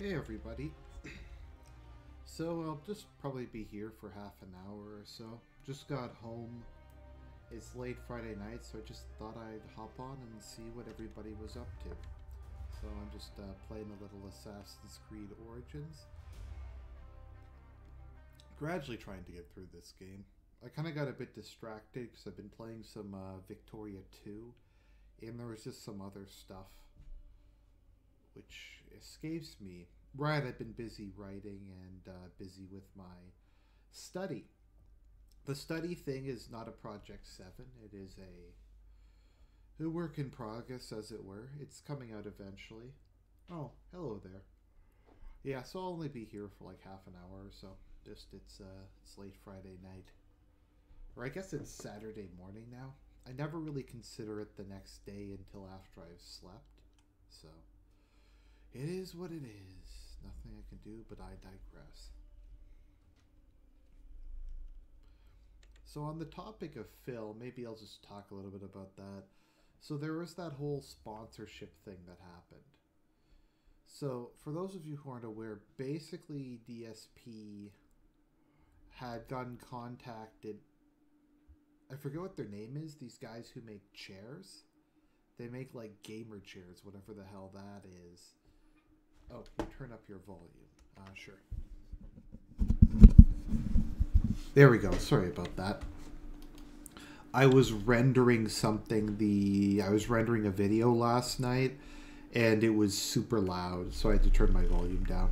Hey everybody. So I'll just probably be here for half an hour or so. Just got home. It's late Friday night, so I just thought I'd hop on and see what everybody was up to. So I'm just playing a little Assassin's Creed Origins. Gradually trying to get through this game. I kind of got a bit distracted because I've been playing some Victoria 2, and there was just some other stuff which escapes me. Right, I've been busy writing and busy with my study. The study thing is not a Project 7. It is a work in progress, as it were. It's coming out eventually. Oh, hello there. Yeah, so I'll only be here for like half an hour or so. Just it's late Friday night. Or I guess it's Saturday morning now. I never really consider it the next day until after I've slept. So it is what it is. Nothing I can do, but I digress. So on the topic of Phil, maybe I'll just talk a little bit about that. So there was that whole sponsorship thing that happened. So for those of you who aren't aware, basically DSP had gotten contacted. I forget what their name is. These guys who make chairs. They make like gamer chairs, whatever the hell that is. Oh, turn up your volume. Sure. There we go. Sorry about that. I was rendering something. I was rendering a video last night, and it was super loud, so I had to turn my volume down.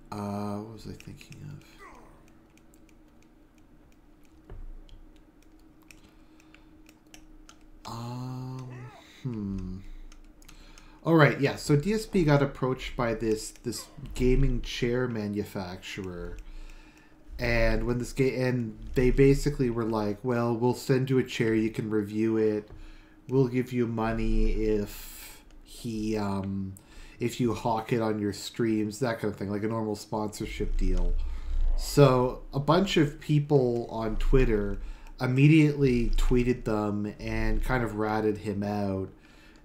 What was I thinking of? All right, yeah. So DSP got approached by this gaming chair manufacturer, and when they basically were like, "Well, we'll send you a chair. You can review it. We'll give you money if you hawk it on your streams, that kind of thing, like a normal sponsorship deal." So a bunch of people on Twitter immediately tweeted them and kind of ratted him out.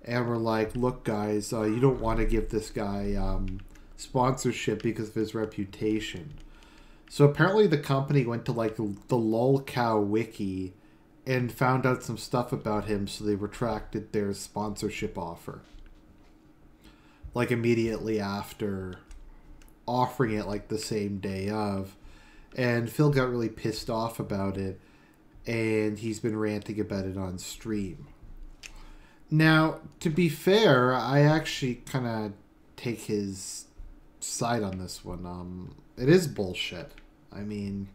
And we're like, look, guys, you don't want to give this guy sponsorship because of his reputation. So apparently the company went to like the lolcow wiki and found out some stuff about him, so they retracted their sponsorship offer. Like immediately after offering it, like the same day of. And Phil got really pissed off about it, and he's been ranting about it on stream. Now, to be fair, I actually kind of take his side on this one. It is bullshit. I mean,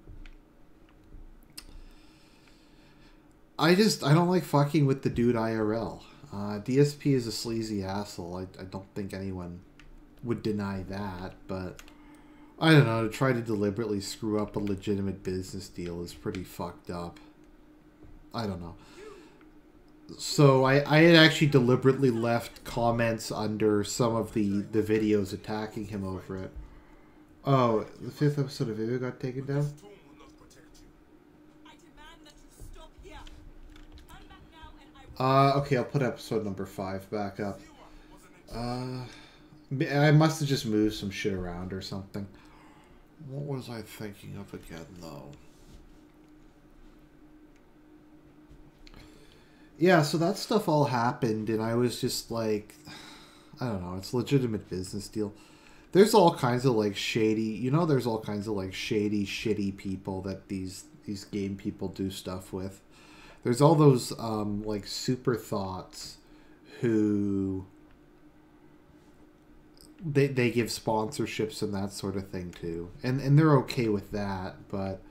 I don't like fucking with the dude IRL. DSP is a sleazy asshole. I don't think anyone would deny that, but I don't know, to try to deliberately screw up a legitimate business deal is pretty fucked up. I don't know. So I had actually deliberately left comments under some of the videos attacking him over it. Oh, the 5th episode of Vivo got taken down? Okay, I'll put episode number 5 back up. I must have just moved some shit around or something. What was I thinking of again, though? Yeah, so that stuff all happened, and I was just like, I don't know, it's a legitimate business deal. There's all kinds of like shady, there's all kinds of like shady, shitty people that these game people do stuff with. There's all those like super thoughts who they give sponsorships and that sort of thing too, and they're okay with that, but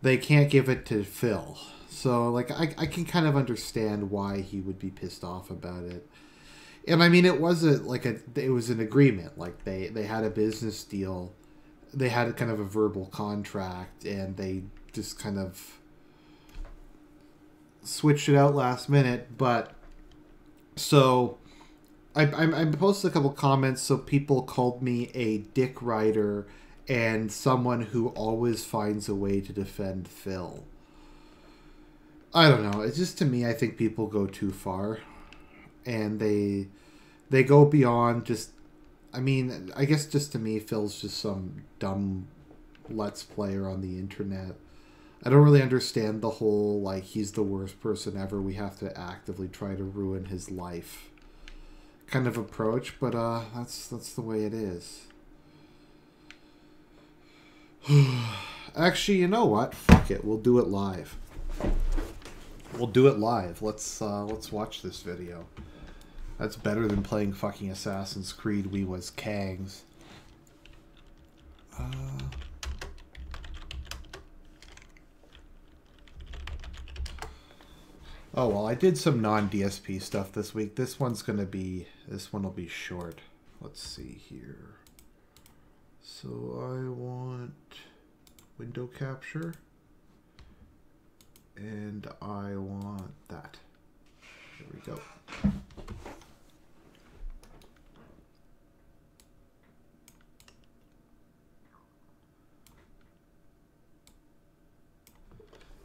they can't give it to Phil. So, like, I can kind of understand why he would be pissed off about it. And, I mean, it was it was an agreement. Like, they had a business deal. They had kind of a verbal contract, and they just kind of switched it out last minute. But, so, I posted a couple comments, so people called me a dick rider and someone who always finds a way to defend Phil. I don't know. It's just, to me, I think people go too far. And they go beyond just I mean, I guess just to me, Phil's just some dumb Let's Player on the internet. I don't really understand the whole, like, he's the worst person ever, we have to actively try to ruin his life kind of approach, but that's the way it is. Actually, you know what? Fuck it, we'll do it live. We'll do it live. Let's watch this video. That's better than playing fucking Assassin's Creed we was Kangs. Oh, well, I did some non-DSP stuff this week. This one will be short. Let's see here. So I want window capture. And I want that. There we go.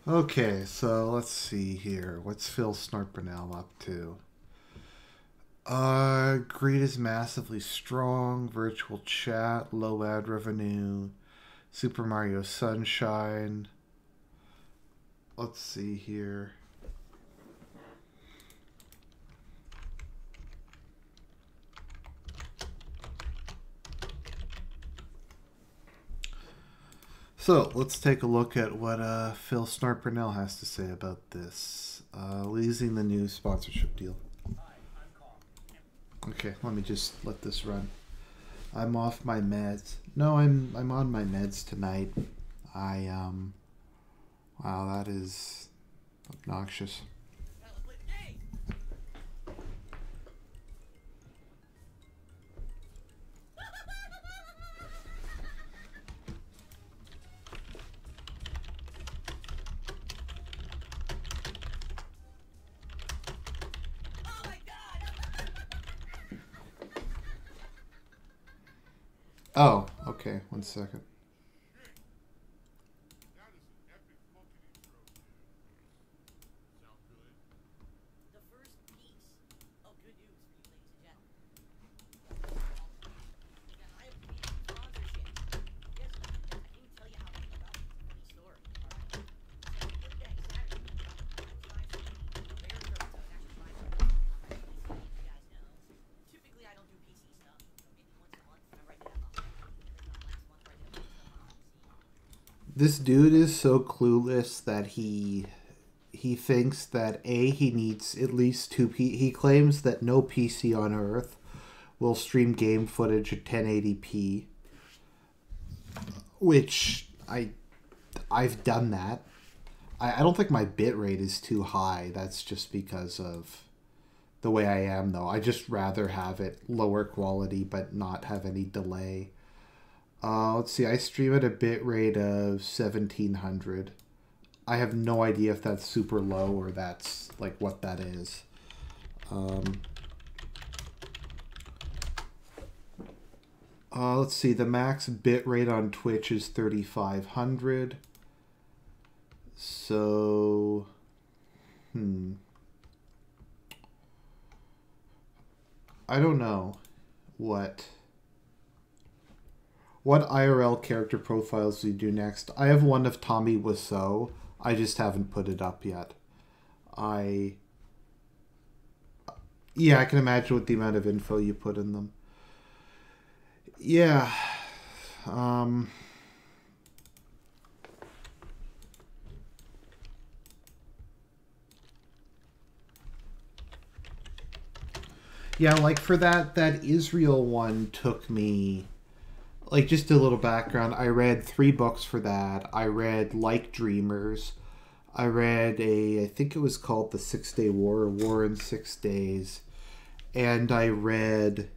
Okay, so let's see here. What's Phil Snarpernell up to? Greed is massively strong. Virtual chat. Low ad revenue. Super Mario Sunshine. Let's see here. So let's take a look at what Phil Snarpernell has to say about this. Losing the new sponsorship deal. Okay, let me just let this run. I'm off my meds. No, I'm on my meds tonight. Wow, that is obnoxious. Oh, okay. 1 second. This dude is so clueless that he thinks that he needs at least he claims that no PC on Earth will stream game footage at 1080p, which I've done that. I don't think my bitrate is too high. That's just because of the way I am, though. I just rather have it lower quality but not have any delay. Let's see, I stream at a bitrate of 1700. I have no idea if that's super low or that's like what that is. Let's see, the max bitrate on Twitch is 3500. So, I don't know what IRL character profiles do you do next? I have one of Tommy Wiseau. I just haven't put it up yet. Yeah, I can imagine with the amount of info you put in them. Yeah. Yeah, like for that Israel one took me... Like, just a little background, I read 3 books for that. I read Like Dreamers. I read I think it was called The 6-Day War, or War in 6 Days. And I read...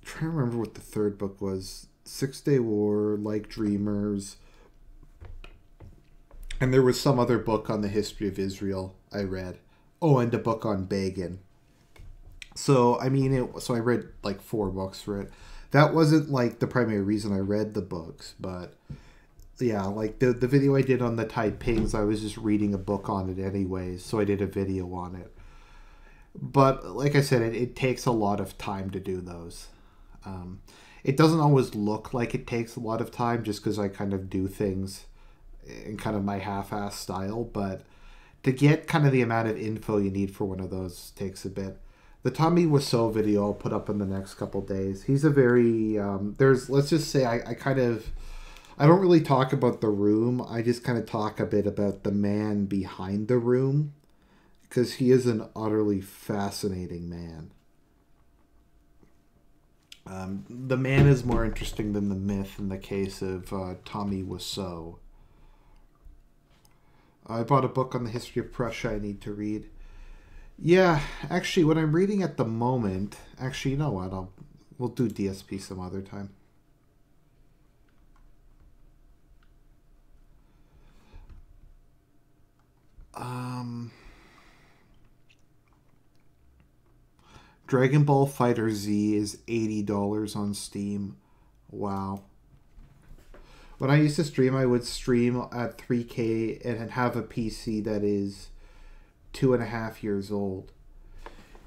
I'm trying to remember what the third book was. 6-Day War, Like Dreamers. And there was some other book on the history of Israel I read. Oh, and a book on Begin. So, I mean, so I read like 4 books for it. That wasn't like the primary reason I read the books, but yeah, like the video I did on the Taipings, I was just reading a book on it anyways, so I did a video on it. But like I said, it takes a lot of time to do those. It doesn't always look like it takes a lot of time just because I kind of do things in kind of my half-ass style, but to get kind of the amount of info you need for one of those takes a bit. The Tommy Wiseau video I'll put up in the next couple days. He's a very let's just say I don't really talk about the room. I just kind of talk a bit about the man behind the room because he is an utterly fascinating man. The man is more interesting than the myth in the case of Tommy Wiseau. I bought a book on the history of Prussia I need to read. Yeah, actually, what I'm reading at the moment... Actually, you know what? We'll do DSP some other time. Dragon Ball Fighter Z is $80 on Steam. Wow. When I used to stream, I would stream at 3K and have a PC that is 2.5 years old.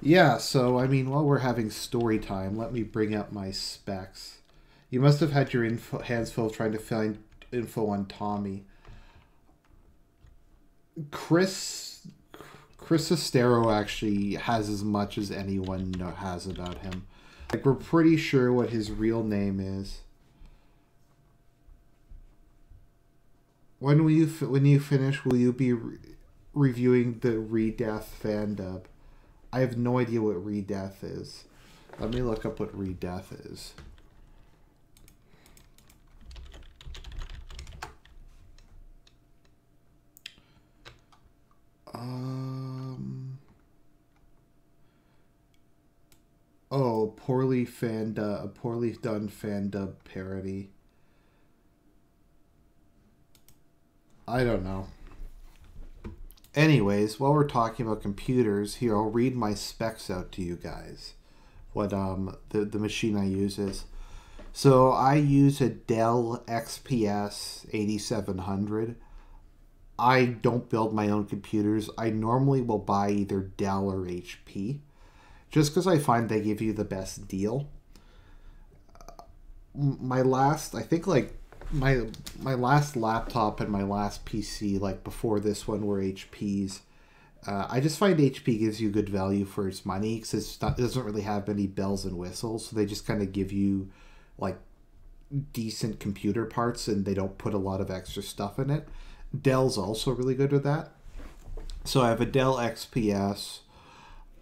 Yeah, so, I mean, while we're having story time, let me bring up my specs. You must have had your hands full trying to find info on Tommy. Chris Estero actually has as much as anyone has about him. Like, we're pretty sure what his real name is. When you finish, will you be reviewing the Redeath fan dub? I have no idea what Redeath is. Let me look up what Redeath is. Oh, poorly done fan dub parody. I don't know. Anyways, while we're talking about computers, here I'll read my specs out to you guys. What the machine I use is. So I use a Dell XPS 8700. I don't build my own computers. I normally will buy either Dell or HP, just because I find they give you the best deal. My last, I think like my last laptop and my last PC, like before this one, were HPs. I just find HP gives you good value for its money because it doesn't really have many bells and whistles. So they just kind of give you like decent computer parts and they don't put a lot of extra stuff in it. Dell's also really good with that. So I have a Dell XPS.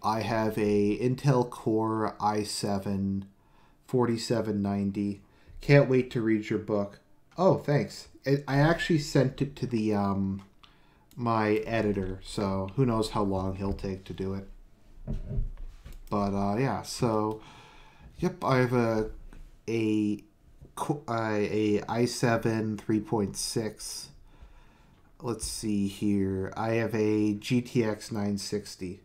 I have a Intel Core i7 4790. Can't wait to read your book. Oh, thanks. I actually sent it to the my editor, so who knows how long he'll take to do it. But yeah, so yep, I have a i7 3.6. Let's see here. I have a GTX 960.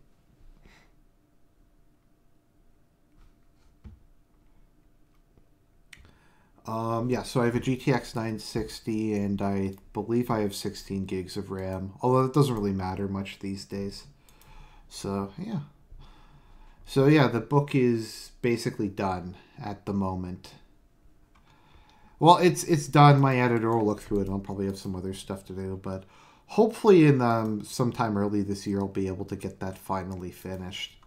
Yeah, so I have a GTX 960, and I believe I have 16 gigs of RAM, although it doesn't really matter much these days. So, yeah. So, yeah, the book is basically done at the moment. Well, it's done. My editor will look through it, and I'll probably have some other stuff to do, but hopefully in sometime early this year, I'll be able to get that finally finished.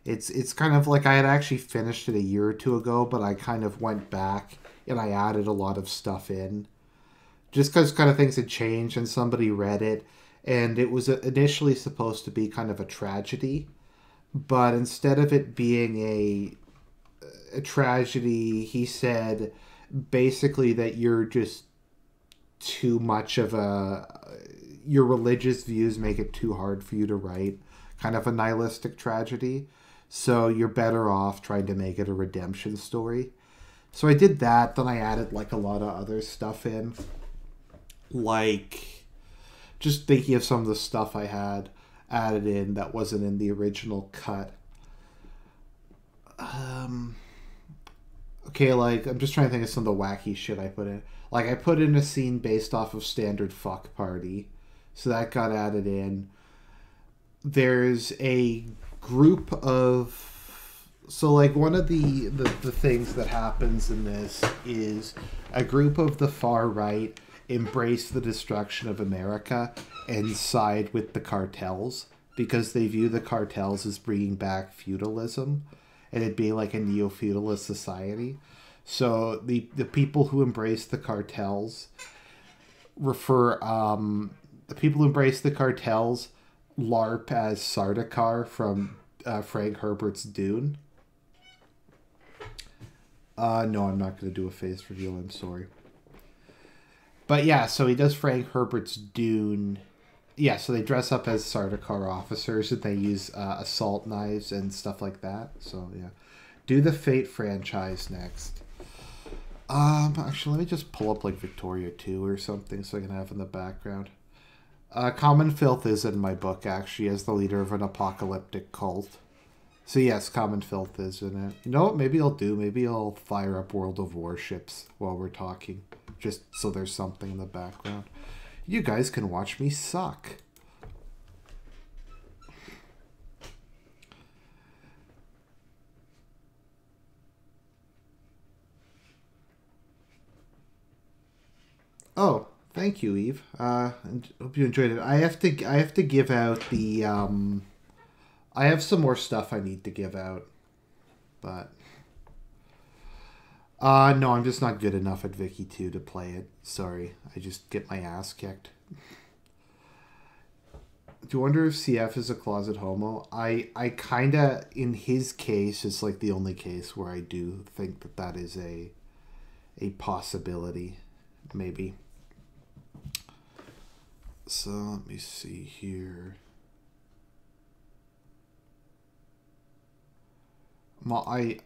It's kind of like I had actually finished it a year or two ago, but I kind of went back and I added a lot of stuff in. Just because kind of things had changed and somebody read it. And it was initially supposed to be kind of a tragedy. But instead of it being a tragedy, he said basically that you're just too much of your religious views make it too hard for you to write. Kind of a nihilistic tragedy. So you're better off trying to make it a redemption story. So I did that, then I added like a lot of other stuff in. Like just thinking of some of the stuff I had added in that wasn't in the original cut. Okay, like I'm just trying to think of some of the wacky shit I put in. Like I put in a scene based off of Standard Fuck Party. So that got added in. There's a group of... So, like, one of the things that happens in this is a group of the far right embrace the destruction of America and side with the cartels because they view the cartels as bringing back feudalism and it being like a neo-feudalist society. So the people who embrace the cartels refer... the people who embrace the cartels LARP as Sardaukar from Frank Herbert's Dune. No, I'm not going to do a face reveal. I'm sorry. But yeah, so he does Frank Herbert's Dune. Yeah, so they dress up as Sardaukar officers and they use assault knives and stuff like that. So yeah, do the Fate franchise next. Actually, let me just pull up like Victoria 2 or something so I can have in the background. Common Filth is in my book actually as the leader of an apocalyptic cult. So yes, Common Filth is in it. You know what? Maybe I'll do. Maybe I'll fire up World of Warships while we're talking. Just so there's something in the background. You guys can watch me suck. Oh, thank you, Eve. Hope you enjoyed it. I have to give out the I have some more stuff I need to give out. But no, I'm just not good enough at Vicky 2 to play it. Sorry. I just get my ass kicked. Do you wonder if CF is a closet homo? I kinda, in his case, it's like the only case where I do think that that is a possibility. Maybe. So, let me see here. I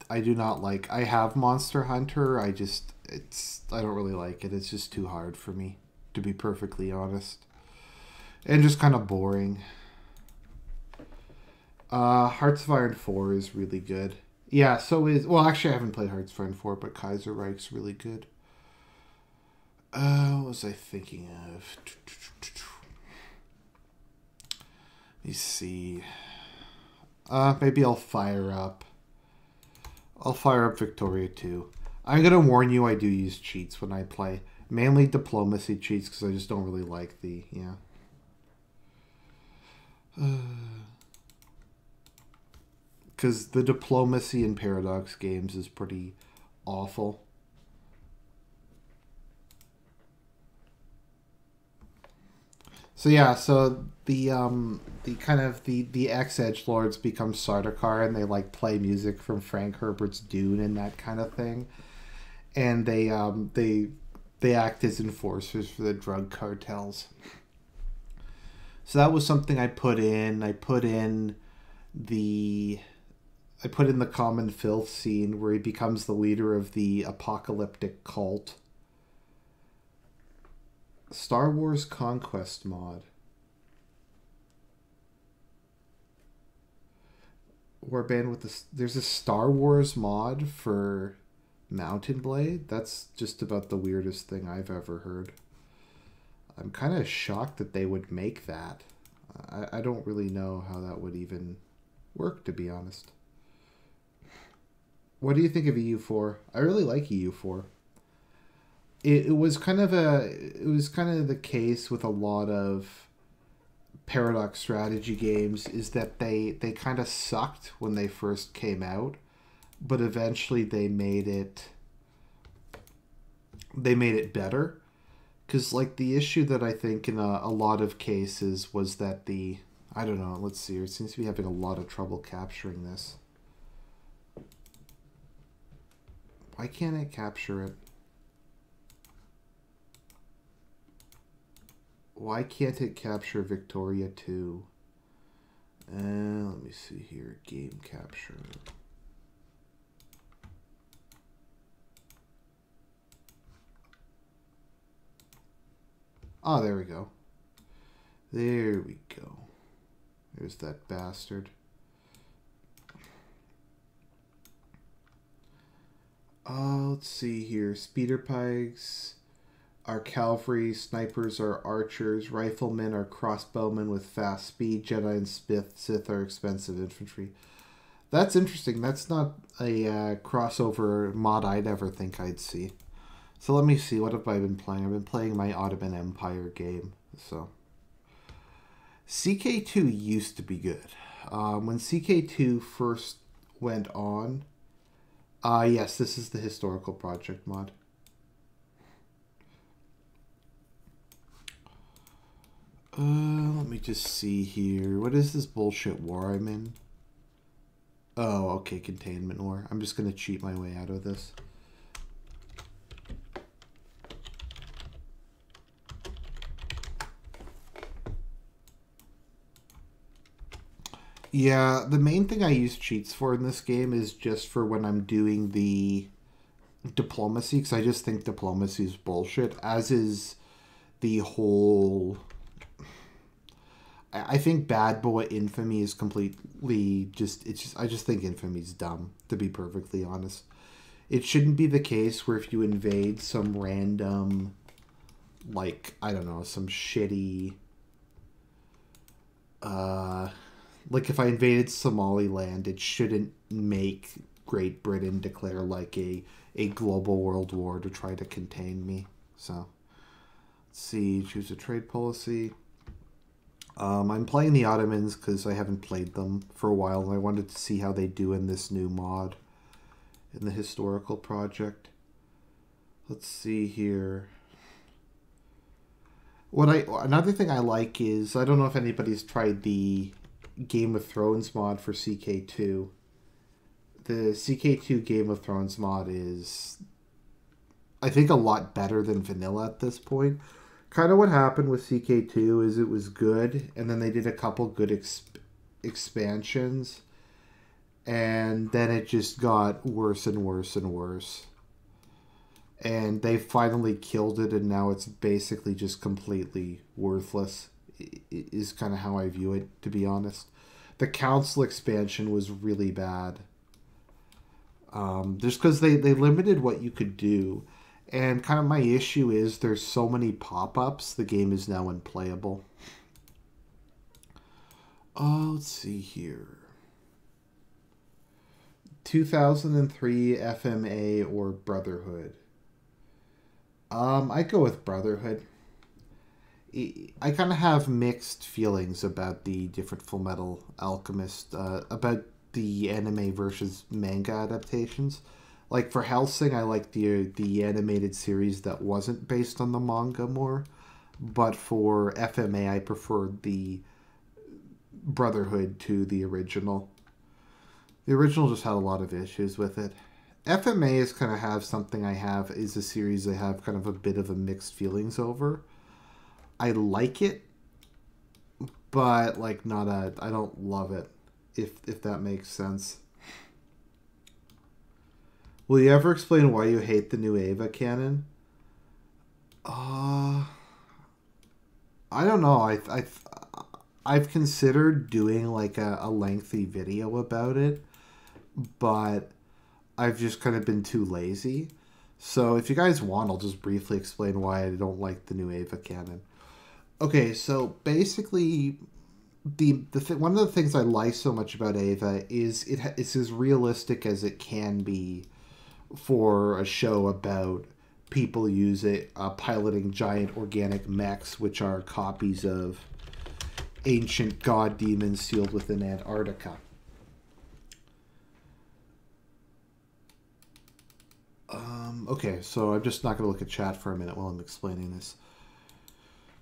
do not like... I have Monster Hunter. I don't really like it. It's just too hard for me, to be perfectly honest. And just kind of boring. Hearts of Iron 4 is really good. Yeah, so is... Well, actually, I haven't played Hearts of Iron 4, but Kaiserreich's really good. What was I thinking of? Let me see. Maybe I'll fire up Victoria 2. I'm going to warn you, I do use cheats when I play. Mainly diplomacy cheats, because I just don't really like the... Yeah. Because the diplomacy in Paradox games is pretty awful. So yeah, so the kind of the ex-edgelords become Sardaukar and they like play music from Frank Herbert's Dune and that kind of thing, and they act as enforcers for the drug cartels. So that was something I put in. I put in the Common Filth scene where he becomes the leader of the apocalyptic cult. Star Wars Conquest mod. Warband with the... There's a Star Wars mod for Mountain Blade? That's just about the weirdest thing I've ever heard. I'm kind of shocked that they would make that. I don't really know how that would even work, to be honest. What do you think of EU4? I really like EU4. It was kind of the case with a lot of Paradox strategy games is that they kind of sucked when they first came out, but eventually they made it better. Because like the issue that I think in a lot of cases was that I don't know, let's see, it seems to be having a lot of trouble capturing this. Why can't I capture it? Why can't it capture Victoria 2? Let me see here. Game capture. Oh, there we go. There we go. There's that bastard. Let's see here. Speeder Pikes. are cavalry, snipers are archers, riflemen are crossbowmen with fast speed, Jedi and Sith are expensive infantry. That's interesting. That's not a crossover mod I'd ever think I'd see. So let me see. What have I been playing? I've been playing my Ottoman Empire game. So CK2 used to be good. When CK2 first went on, yes, this is the historical project mod. Let me just see here. What is this bullshit war I'm in? Oh, okay, containment war. I'm just going to cheat my way out of this. Yeah, the main thing I use cheats for in this game is just for when I'm doing the diplomacy, because I just think diplomacy is bullshit, as is the whole... I think Bad Boy Infamy is completely just... I just think Infamy's dumb, to be perfectly honest. It shouldn't be the case where if you invade some random, like, I don't know, some shitty... like if I invaded Somaliland, it shouldn't make Great Britain declare like a global world war to try to contain me. So, let's see, choose a trade policy. I'm playing the Ottomans because I haven't played them for a while, and I wanted to see how they do in this new mod, in the historical project. Let's see here. Another thing I like is, I don't know if anybody's tried the Game of Thrones mod for CK2. The CK2 Game of Thrones mod is, I think, a lot better than vanilla at this point. Kind of what happened with CK2 is it was good, and then they did a couple good expansions, and then it just got worse and worse and worse. And they finally killed it, and now it's basically just completely worthless, is kind of how I view it, to be honest. The Council expansion was really bad. Just because they limited what you could do. And kind of my issue is there's so many pop-ups, the game is now unplayable. Let's see here. 2003 FMA or Brotherhood. I go with Brotherhood. I kind of have mixed feelings about the different Full Metal Alchemist, about the anime versus manga adaptations. Like for Hellsing, I like the animated series that wasn't based on the manga more, but for FMA, I preferred the Brotherhood to the original. The original just had a lot of issues with it. FMA is kind of is a series I have kind of a bit of a mixed feelings over. I like it, but like I don't love it, if that makes sense. Will you ever explain why you hate the new Ava canon? I don't know. I've considered doing like a lengthy video about it, but I've just kind of been too lazy. So if you guys want, I'll just briefly explain why I don't like the new Ava canon. Okay, so basically, one of the things I like so much about Ava is it's as realistic as it can be for a show about people piloting giant organic mechs, which are copies of ancient god demons sealed within Antarctica. Okay, so I'm just not going to look at chat for a minute while I'm explaining this.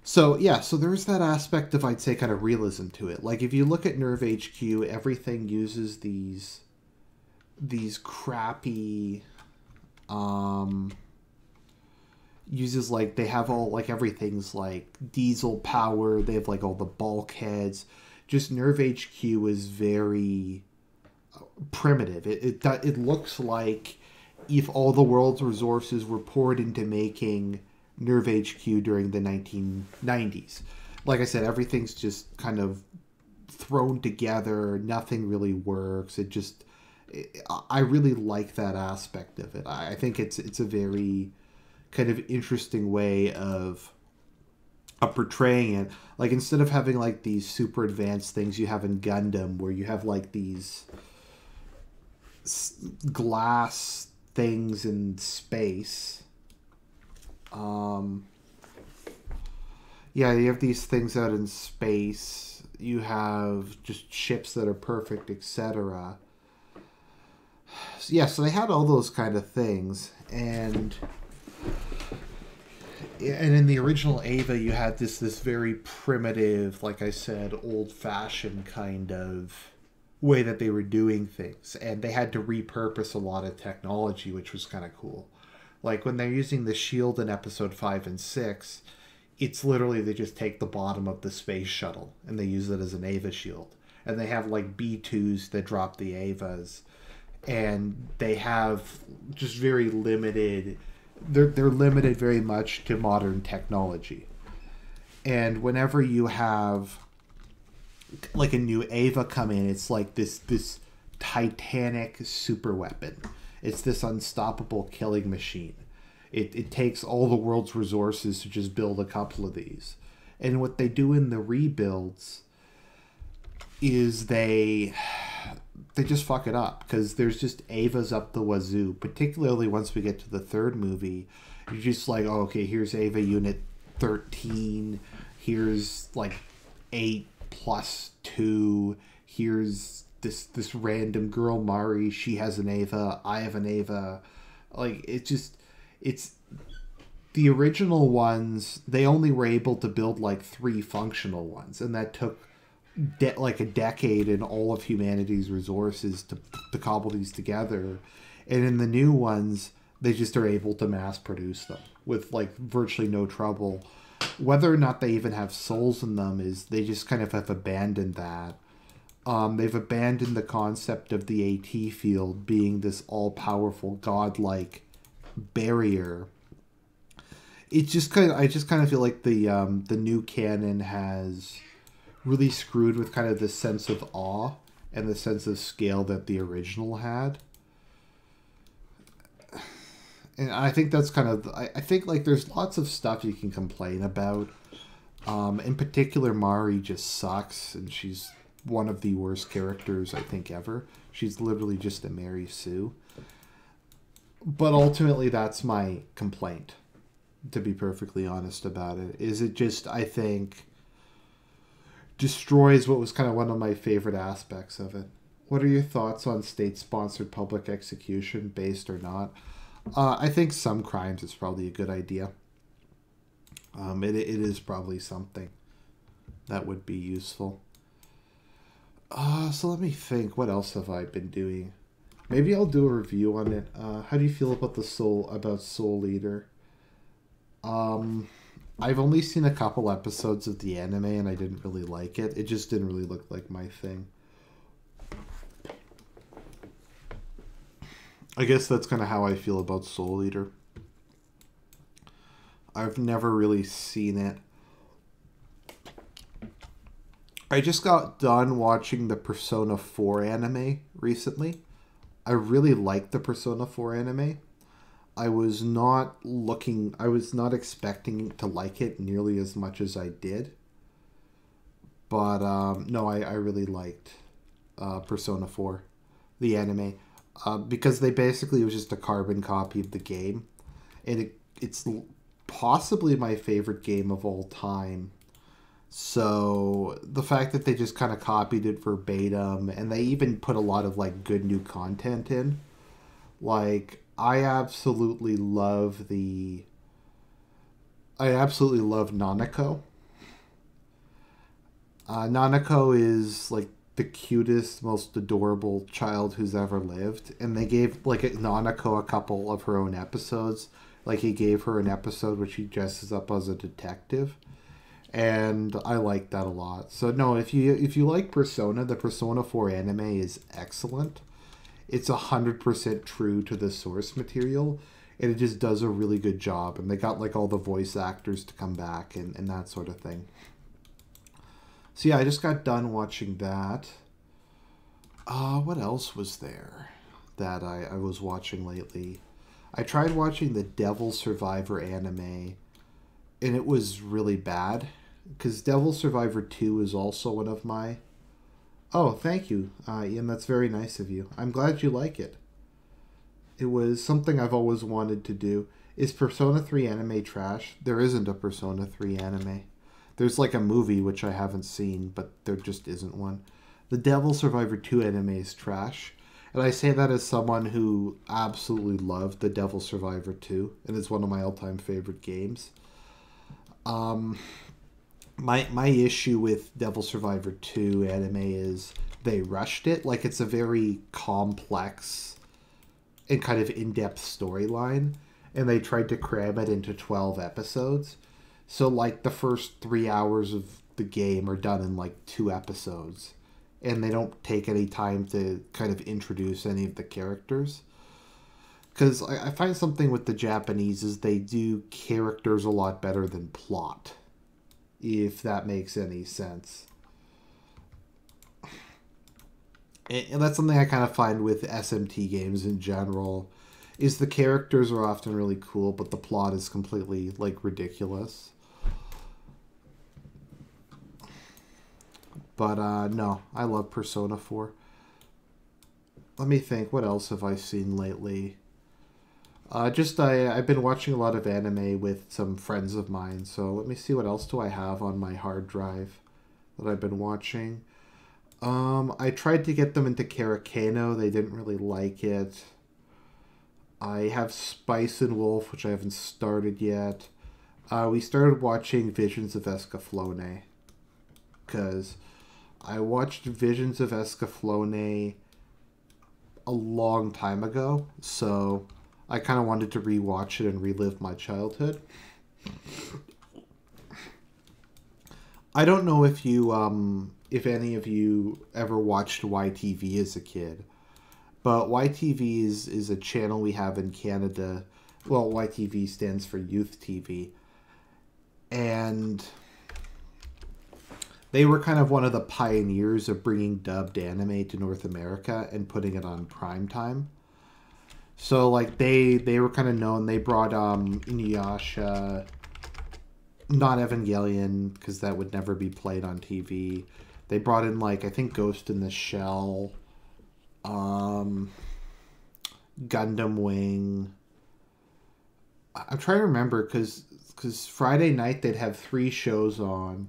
So, yeah, so there's that aspect of, I'd say, kind of realism to it. Like, if you look at Nerve HQ, everything uses these crappy... uses, like, they have all, like, everything's, like, diesel power. They have, like, all the bulkheads. Just Nerve HQ is very primitive. It looks like if all the world's resources were poured into making Nerve HQ during the 1990s. Like I said, everything's just kind of thrown together. Nothing really works. I really like that aspect of it. I think it's a very kind of interesting way of portraying it. Like, instead of having like these super advanced things you have in Gundam, where you have like these glass things in space. Yeah, you have these things out in space. You have just ships that are perfect, etc. Yeah, so they had all those kind of things, and in the original Ava, you had this very primitive, like I said, old-fashioned kind of way that they were doing things, and they had to repurpose a lot of technology, which was kind of cool. Like when they're using the shield in episode 5 and 6, it's literally they just take the bottom of the space shuttle and they use it as an Ava shield, and they have like B2s that drop the Avas, and they have just very limited. They're limited very much to modern technology. And whenever you have like a new Ava come in, it's like this titanic super weapon. It's this unstoppable killing machine. It takes all the world's resources to just build a couple of these. And what they do in the rebuilds is they just fuck it up, because there's just Avas up the wazoo, particularly once we get to the third movie. You're just like, oh, okay, here's Ava Unit 13, here's like 8 plus 2, here's this random girl Mari, she has an Ava, I have an Ava. Like, it's the original ones, they only were able to build like 3 functional ones, and that took like a decade and all of humanity's resources to cobble these together. And in the new ones, they just are able to mass produce them with like virtually no trouble. Whether or not they even have souls in them is they just kind of have abandoned that. They've abandoned the concept of the AT field being this all-powerful godlike barrier. I just kind of feel like the new canon has really screwed with kind of the sense of awe and the sense of scale that the original had. And I think that's kind of... I think, like, there's lots of stuff you can complain about. In particular, Mari just sucks, and she's one of the worst characters, I think, ever. She's literally just a Mary Sue. But ultimately, that's my complaint, to be perfectly honest about it. Is it just, I think, destroys what was kind of one of my favorite aspects of it. What are your thoughts on state-sponsored public execution, based or not? I think some crimes is probably a good idea. It is probably something that would be useful. So let me think. What else have I been doing? Maybe I'll do a review on it. How do you feel about Soul Eater? I've only seen a couple episodes of the anime and I didn't really like it. It just didn't really look like my thing. I guess that's kind of how I feel about Soul Eater. I've never really seen it. I just got done watching the Persona 4 anime recently. I really liked the Persona 4 anime. I was not expecting to like it nearly as much as I did. But, no, I really liked Persona 4, the anime. Because it was just a carbon copy of the game. And it's possibly my favorite game of all time. So the fact that they just kind of copied it verbatim, and they even put a lot of like good new content in. Like, I absolutely love Nanako. Nanako is like the cutest, most adorable child who's ever lived, and they gave like Nanako a couple of her own episodes. Like, he gave her an episode where she dresses up as a detective, and I like that a lot. So no, if you like Persona, the Persona 4 anime is excellent. It's 100% true to the source material, and it just does a really good job. And they got like all the voice actors to come back and that sort of thing. So yeah, I just got done watching that. What else was there that I was watching lately? I tried watching the Devil Survivor anime, and it was really bad. Because Devil Survivor 2 is also one of my... Oh, thank you, Ian. That's very nice of you. I'm glad you like it. It was something I've always wanted to do. Is Persona 3 anime trash? There isn't a Persona 3 anime. There's like a movie, which I haven't seen, but there just isn't one. The Devil Survivor 2 anime is trash. And I say that as someone who absolutely loved the Devil Survivor 2, and it's one of my all-time favorite games. My issue with Devil Survivor 2 anime is they rushed it. Like, it's a very complex and kind of in-depth storyline, and they tried to cram it into 12 episodes. So, like, the first 3 hours of the game are done in, like, 2 episodes. And they don't take any time to kind of introduce any of the characters. Because I find something with the Japanese is they do characters a lot better than plot. If that makes any sense. And that's something I kind of find with SMT games in general, is the characters are often really cool, but the plot is completely, like, ridiculous. But, no, I love Persona 4. Let me think, what else have I seen lately? I've been watching a lot of anime with some friends of mine, so let me see what else do I have on my hard drive that I've been watching. I tried to get them into Karakano, they didn't really like it. I have Spice and Wolf, which I haven't started yet. We started watching Visions of Escaflowne, because I watched Visions of Escaflowne a long time ago, so I kind of wanted to rewatch it and relive my childhood. I don't know if if any of you ever watched YTV as a kid, but YTV is a channel we have in Canada. Well, YTV stands for Youth TV, and they were kind of one of the pioneers of bringing dubbed anime to North America and putting it on prime time. So, like, they were kind of known. They brought Inuyasha, not Evangelion, because that would never be played on TV. They brought in, like, I think Ghost in the Shell, Gundam Wing. I'm trying to remember, because Friday night they'd have 3 shows on.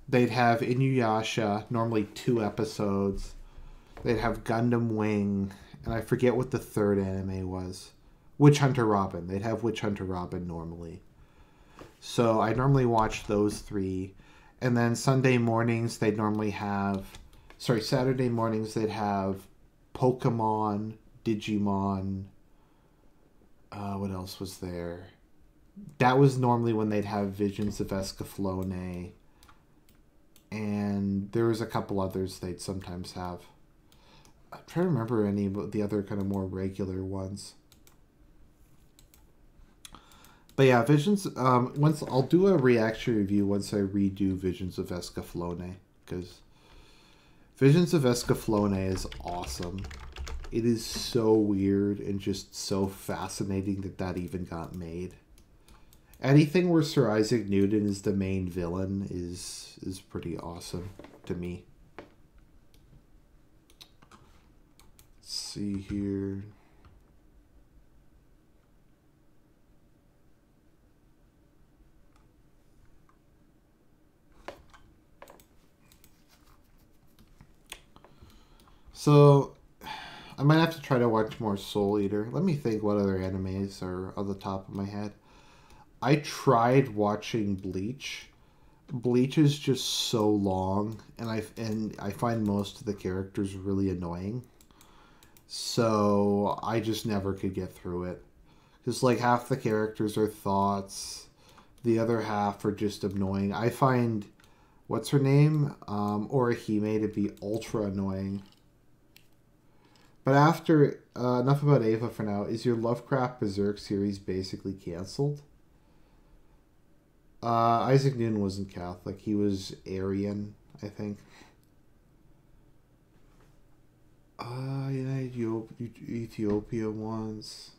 They'd have Inuyasha, normally 2 episodes. They'd have Gundam Wing, and I forget what the third anime was. Witch Hunter Robin. They'd have Witch Hunter Robin normally. So I normally watch those 3. And then Sunday mornings they'd normally have... Sorry, Saturday mornings they'd have Pokemon, Digimon... what else was there? That was normally when they'd have Visions of Escaflowne. And there was a couple others they'd sometimes have. I'm trying to remember any of the other kind of more regular ones. But yeah, Visions... once I'll do a reaction review once I redo Visions of Escaflowne. Because Visions of Escaflowne is awesome. It is so weird and just so fascinating that even got made. Anything where Sir Isaac Newton is the main villain is pretty awesome to me. Let's see here. So, I might have to try to watch more Soul Eater. Let me think what other animes are on the top of my head. I tried watching Bleach. Bleach is just so long, and I find most of the characters really annoying. So I just never could get through it. Because like half the characters are thoughts, the other half are just annoying. I find what's her name, Orihime, to be ultra annoying. But after enough about Ava for now. Is your Lovecraft Berserk series basically canceled? Isaac Newton wasn't Catholic. He was Aryan, I think. Yeah, Ethiopia once.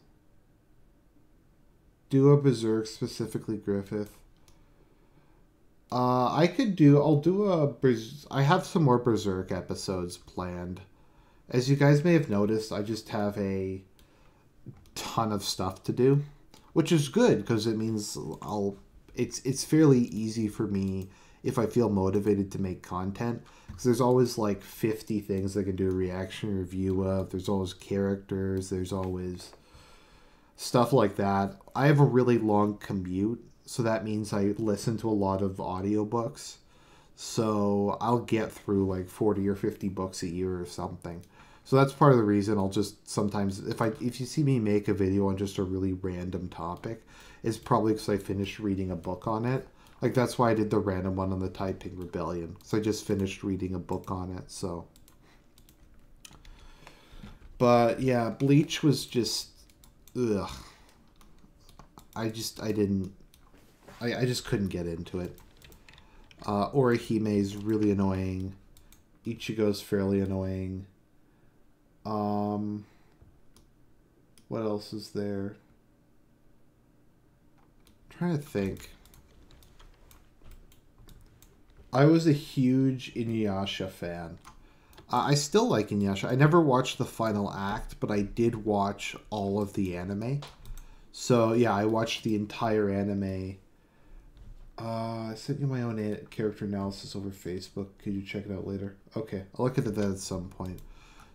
Do a Berserk, specifically Griffith. I could do. I'll do a. I have some more Berserk episodes planned. As you guys may have noticed, I just have a ton of stuff to do, which is good because it means I'll. It's fairly easy for me if I feel motivated to make content, because there's always like 50 things I can do a reaction review of. There's always characters. There's always stuff like that. I have a really long commute, so that means I listen to a lot of audiobooks. So I'll get through like 40 or 50 books a year or something. So that's part of the reason I'll just sometimes, if you see me make a video on just a really random topic, it's probably because I finished reading a book on it. Like, that's why I did the random one on the Taiping Rebellion. So I just finished reading a book on it, so. But yeah, Bleach was just, ugh. I just couldn't get into it. Orihime's really annoying. Ichigo's fairly annoying. What else is there? I'm trying to think. I was a huge Inuyasha fan. I still like Inuyasha. I never watched the final act, but I did watch all of the anime. So yeah, I watched the entire anime. I sent you my own character analysis over Facebook. Could you check it out later? Okay, I'll look at that at some point.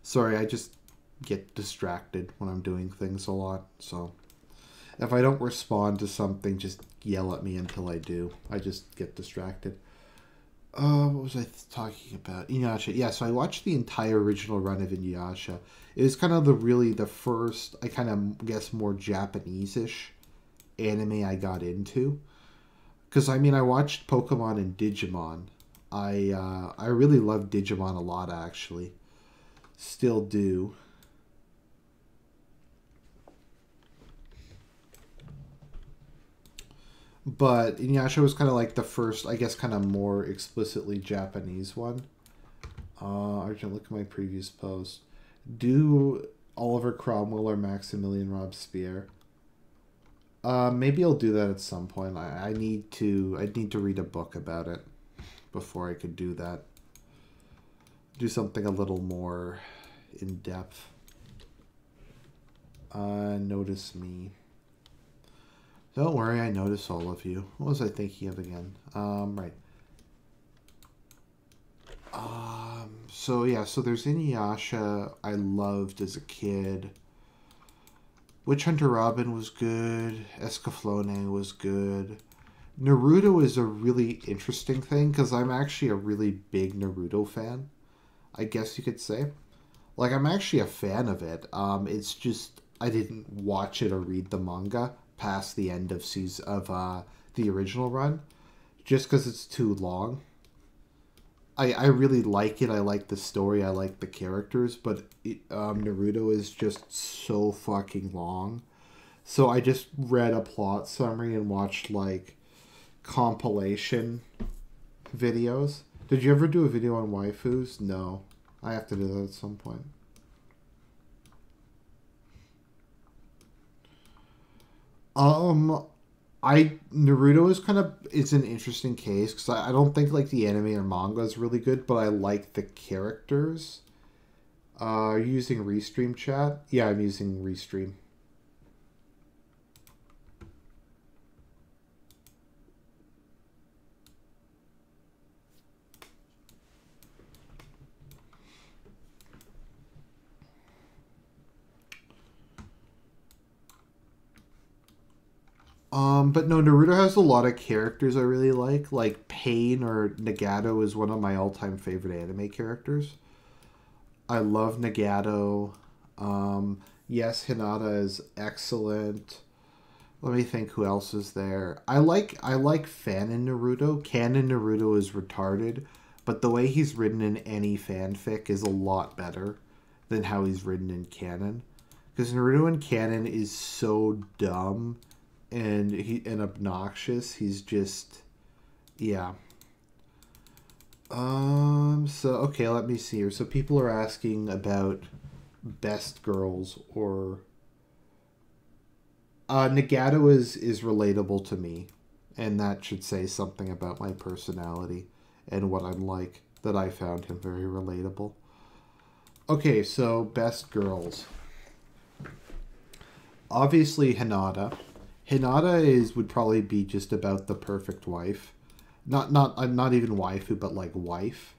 Sorry, I just get distracted when I'm doing things a lot. So if I don't respond to something, just yell at me until I do. I just get distracted. What was I talking about? Inuyasha. Yeah, so I watched the entire original run of Inuyasha. It was kind of the first, I kind of guess, more Japanese-ish anime I got into. Because, I mean, I watched Pokemon and Digimon. I really loved Digimon a lot, actually. Still do. But Inuyasha was kind of like the first, I guess, kind of more explicitly Japanese one. Argent, look at my previous post. Do Oliver Cromwell or Maximilian Robespierre? Maybe I'll do that at some point. I need to read a book about it before I could do that. Do something a little more in depth. Notice me. Don't worry, I notice all of you. What was I thinking of again? Right. So yeah, so there's Inuyasha I loved as a kid. Witch Hunter Robin was good. Escaflowne was good. Naruto is a really interesting thing because I'm actually a really big Naruto fan, I guess you could say. Like, I'm actually a fan of it. It's just I didn't watch it or read the manga past the end of the original run, just because it's too long. I really like it. I like the story. I like the characters, but Naruto is just so fucking long. So I just read a plot summary and watched like compilation videos. Did you ever do a video on waifus? No. I have to do that at some point. Naruto is it's an interesting case because I don't think like the anime or manga is really good, but I like the characters. Are you using Restream chat? Yeah, I'm using Restream. But no, Naruto has a lot of characters I really like. Like Pain or Nagato is one of my all-time favorite anime characters. I love Nagato. Yes, Hinata is excellent. Let me think who else is there. I like Fanon Naruto. Canon Naruto is retarded, but the way he's written in any fanfic is a lot better than how he's written in canon. Because Naruto in canon is so dumb and obnoxious. He's just, yeah. So okay, let me see here. So people are asking about best girls or Nagato is relatable to me, and that should say something about my personality and what I'm like, that I found him very relatable. Okay, so best girls. Obviously Hinata. Hinata would probably be just about the perfect wife. Not even waifu, but like wife.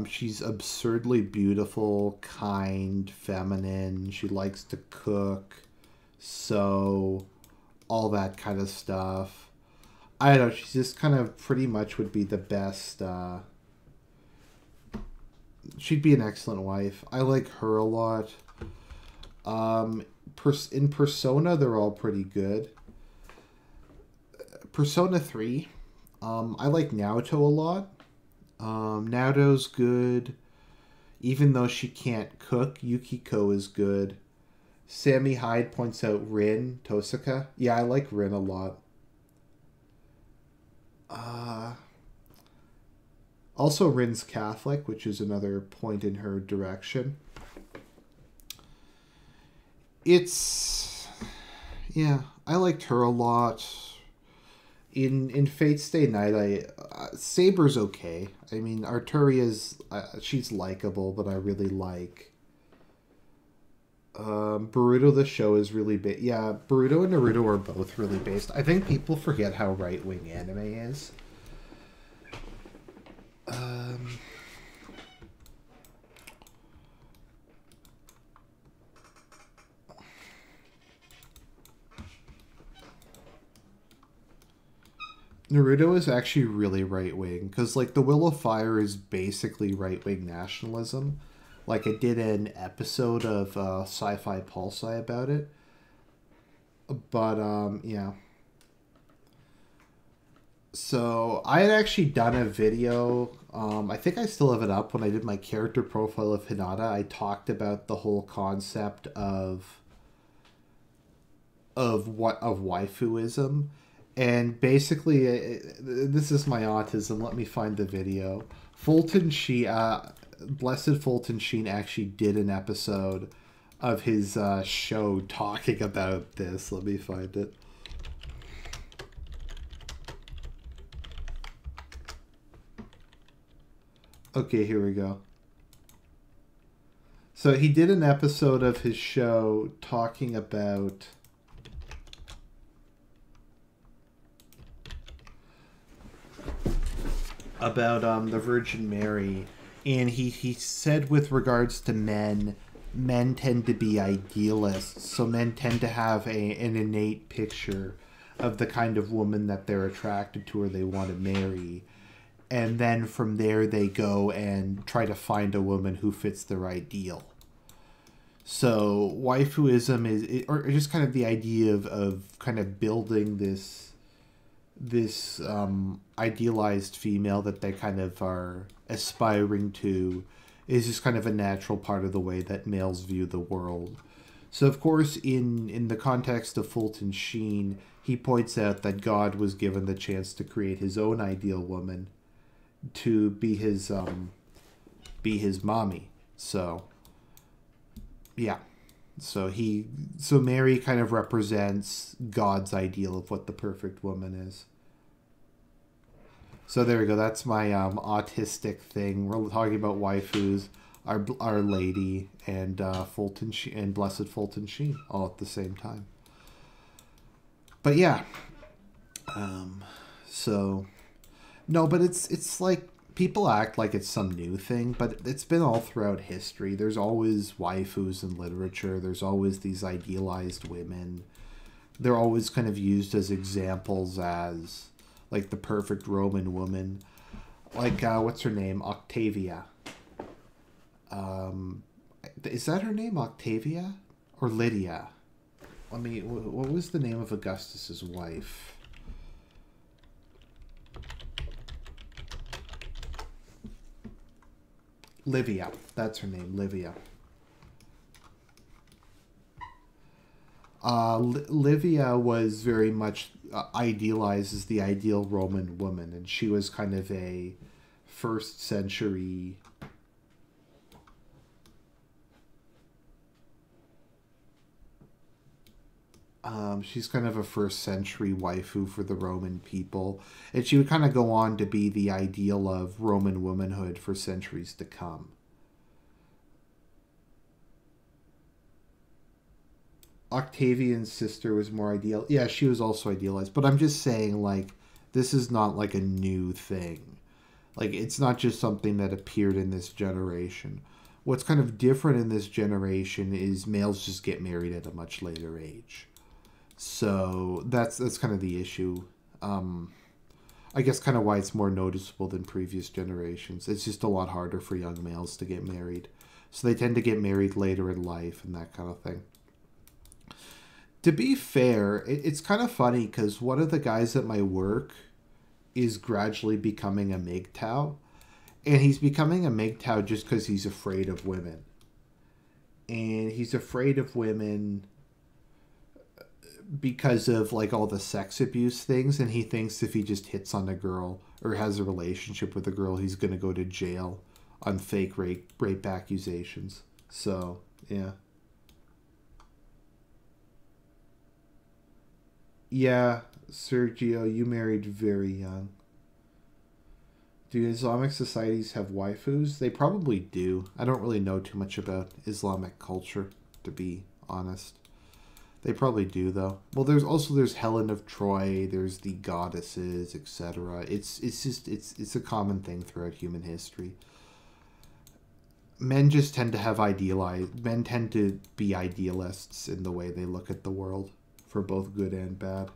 She's absurdly beautiful, kind, feminine. She likes to cook, sew, all that kind of stuff. I don't know. She's just kind of pretty much would be the best. She'd be an excellent wife. I like her a lot. In Persona, they're all pretty good. Persona 3, I like Naoto a lot. Naoto's good. Even though she can't cook, Yukiko is good. Sammy Hyde points out Rin, Tosaka. Yeah, I like Rin a lot. Also, Rin's Catholic, which is another point in her direction. Yeah, I liked her a lot. In Fate Stay Night, Saber's okay. I mean, Arturia's she's likable, but I really like. Boruto the show is really big. Yeah, Boruto and Naruto are both really based. I think people forget how right wing anime is. Naruto is actually really right wing because, like, the Will of Fire is basically right wing nationalism. Like, I did an episode of Sci-Fi Pulsi about it, but yeah. So I had actually done a video. I think I still have it up. When I did my character profile of Hinata, I talked about the whole concept of waifuism, and basically, this is my autism. Let me find the video. Fulton Sheen, Blessed Fulton Sheen, actually did an episode of his show talking about this. Let me find it. Okay, here we go. So he did an episode of his show talking about the Virgin Mary, and he said with regards to men tend to be idealists, so men tend to have an innate picture of the kind of woman that they're attracted to or they want to marry, and then from there they go and try to find a woman who fits their ideal. So waifuism is, or just kind of the idea of kind of building this idealized female that they kind of are aspiring to, is just kind of a natural part of the way that males view the world. So of course, in the context of Fulton Sheen, he points out that God was given the chance to create his own ideal woman to be his mommy. So yeah. So Mary kind of represents God's ideal of what the perfect woman is. So there we go. That's my autistic thing. We're talking about waifus, Our Lady, and Fulton Sheen, and Blessed Fulton Sheen, all at the same time. But yeah, so no, but it's like people act like it's some new thing, but it's been all throughout history. There's always waifus in literature. There's always these idealized women. They're always kind of used as examples as like the perfect Roman woman. Like, what's her name? Octavia. Is that her name, Octavia? Or Lydia? What was the name of Augustus's wife? Livia. That's her name, Livia. Livia was very much idealized as the ideal Roman woman, and she was kind of a first century She's kind of a first century waifu for the Roman people. And she would kind of go on to be the ideal of Roman womanhood for centuries to come. Octavian's sister was more ideal. Yeah, she was also idealized. But I'm just saying, like, this is not like a new thing. Like, it's not just something that appeared in this generation. What's kind of different in this generation is males just get married at a much later age. So that's kind of the issue. I guess kind of why it's more noticeable than previous generations. It's just a lot harder for young males to get married. So they tend to get married later in life and that kind of thing. To be fair, it's kind of funny because one of the guys at my work is gradually becoming a MGTOW. And he's becoming a MGTOW just because he's afraid of women. And he's afraid of women because of like all the sex abuse things, and he thinks if he just hits on a girl or has a relationship with a girl, he's going to go to jail on fake rape accusations. So, yeah. Yeah, Sergio, you married very young. Do Islamic societies have waifus? They probably do. I don't really know too much about Islamic culture, to be honest. They probably do, though. Well, there's Helen of Troy. There's the goddesses, etc. It's a common thing throughout human history. Men just tend to have idealized. Men tend to be idealists in the way they look at the world, for both good and bad.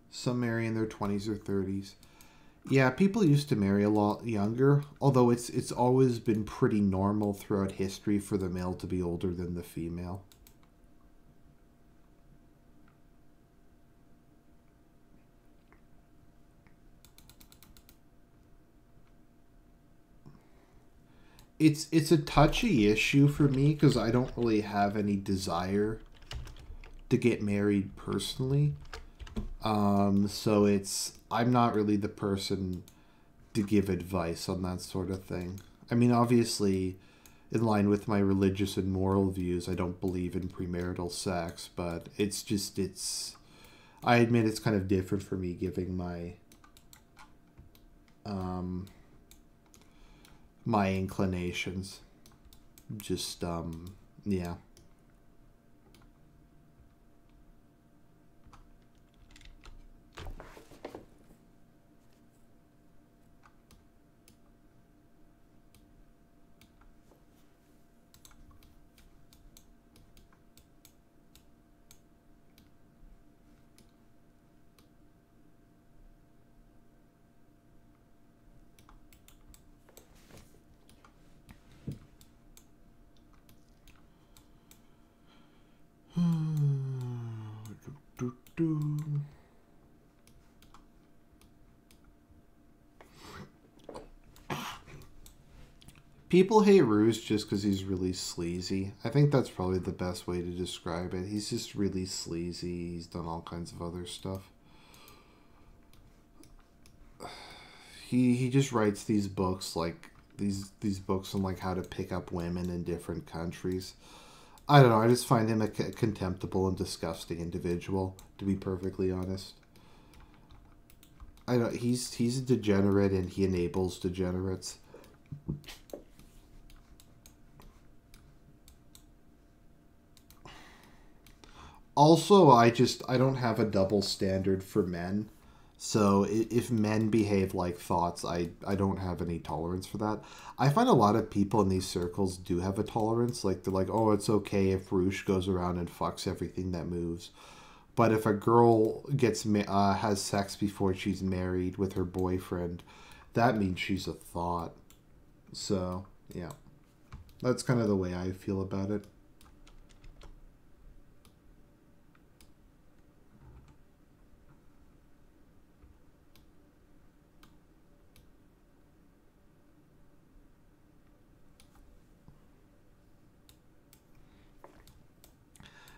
Some marry in their 20s or 30s. Yeah, people used to marry a lot younger, although it's always been pretty normal throughout history for the male to be older than the female. It's a touchy issue for me because I don't really have any desire to get married personally. So I'm not really the person to give advice on that sort of thing. I mean, obviously, in line with my religious and moral views, I don't believe in premarital sex, but I admit it's kind of different for me giving um, my inclinations. Just, yeah. People hate Ruse just because he's really sleazy. I think that's probably the best way to describe it. He's just really sleazy. He's done all kinds of other stuff. He just writes these books like these books on like how to pick up women in different countries. I don't know. I just find him a contemptible and disgusting individual, to be perfectly honest. I know he's a degenerate and he enables degenerates. Also, I don't have a double standard for men. So if men behave like thoughts, I don't have any tolerance for that. I find a lot of people in these circles do have a tolerance. Like they're like, oh, it's okay if Roosh goes around and fucks everything that moves. But if a girl has sex before she's married with her boyfriend, that means she's a thought. So yeah, that's kind of the way I feel about it.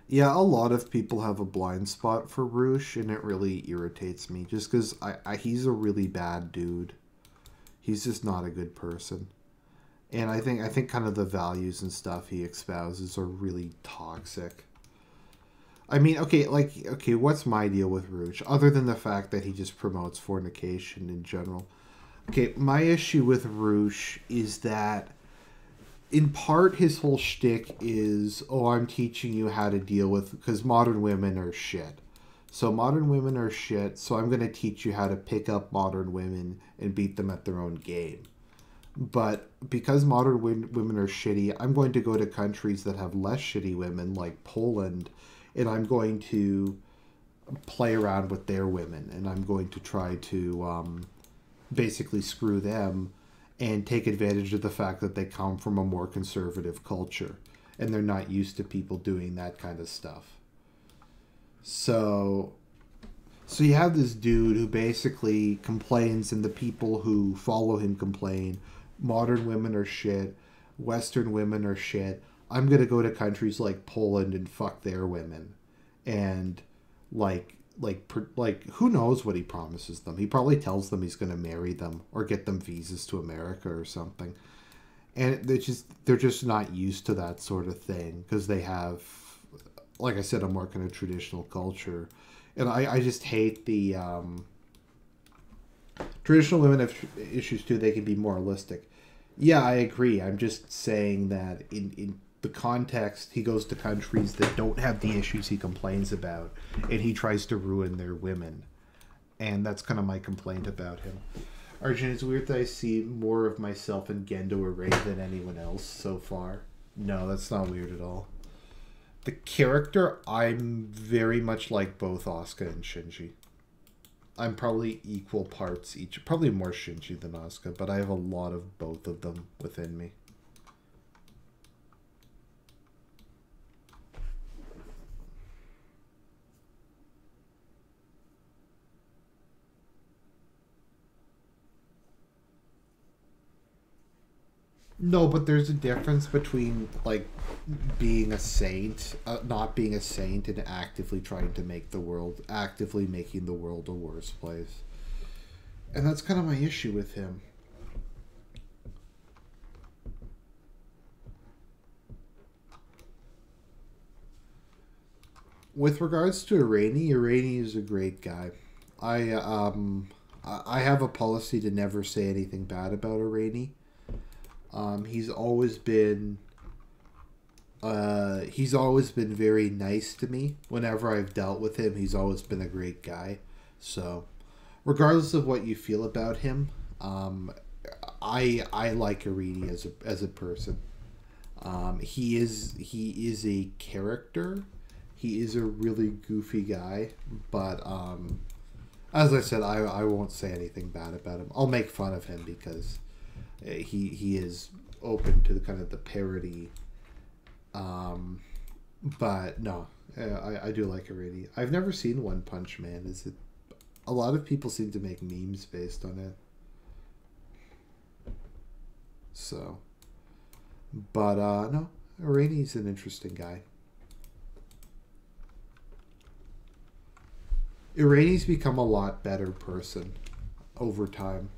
Yeah, a lot of people have a blind spot for Roosh, and it really irritates me just because he's a really bad dude. He's just not a good person. And I think kind of the values and stuff he espouses are really toxic. I mean, okay, what's my deal with Roosh? Other than the fact that he just promotes fornication in general. Okay, my issue with Roosh is that in part his whole shtick is, oh, I'm teaching you how to deal with, because modern women are shit. So modern women are shit, so I'm going to teach you how to pick up modern women and beat them at their own game. But because modern women are shitty, I'm going to go to countries that have less shitty women, like Poland, and I'm going to play around with their women, and I'm going to try to basically screw them and take advantage of the fact that they come from a more conservative culture and they're not used to people doing that kind of stuff. So you have this dude who basically complains, and the people who follow him complain, modern women are shit, Western women are shit. I'm going to go to countries like Poland and fuck their women. And like who knows what he promises them? He probably tells them he's going to marry them or get them visas to America or something. And they're just not used to that sort of thing because they have, like I said, a more kind of traditional culture. And I just hate the traditional women have issues too. They can be moralistic. Yeah, I agree. I'm just saying that in the context, he goes to countries that don't have the issues he complains about, and he tries to ruin their women. And that's kind of my complaint about him. Argent, it's weird that I see more of myself in Gendo Array than anyone else so far. No, that's not weird at all. The character, I'm very much like both Asuka and Shinji. I'm probably equal parts each. Probably more Shinji than Asuka, but I have a lot of both of them within me. No, but there's a difference between like being a saint, not being a saint, and actively trying to make the world, actively making the world a worse place. And that's kind of my issue with him. With regards to Irani is a great guy. I have a policy to never say anything bad about Irani. He's always been very nice to me. Whenever I've dealt with him, he's always been a great guy. So, regardless of what you feel about him, I like Irene as a person. He is a character. He is a really goofy guy, but as I said, I won't say anything bad about him. I'll make fun of him because he is open to the kind of the parody. But no, I do like Irene. I've never seen One Punch Man. Is it? A lot of people seem to make memes based on it. So, but no, Irene's an interesting guy. Irene's become a lot better person over time.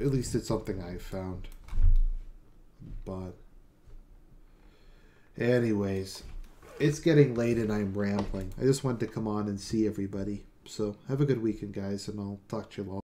At least it's something I've found. But anyways, it's getting late and I'm rambling. I just wanted to come on and see everybody. So have a good weekend, guys, and I'll talk to you all.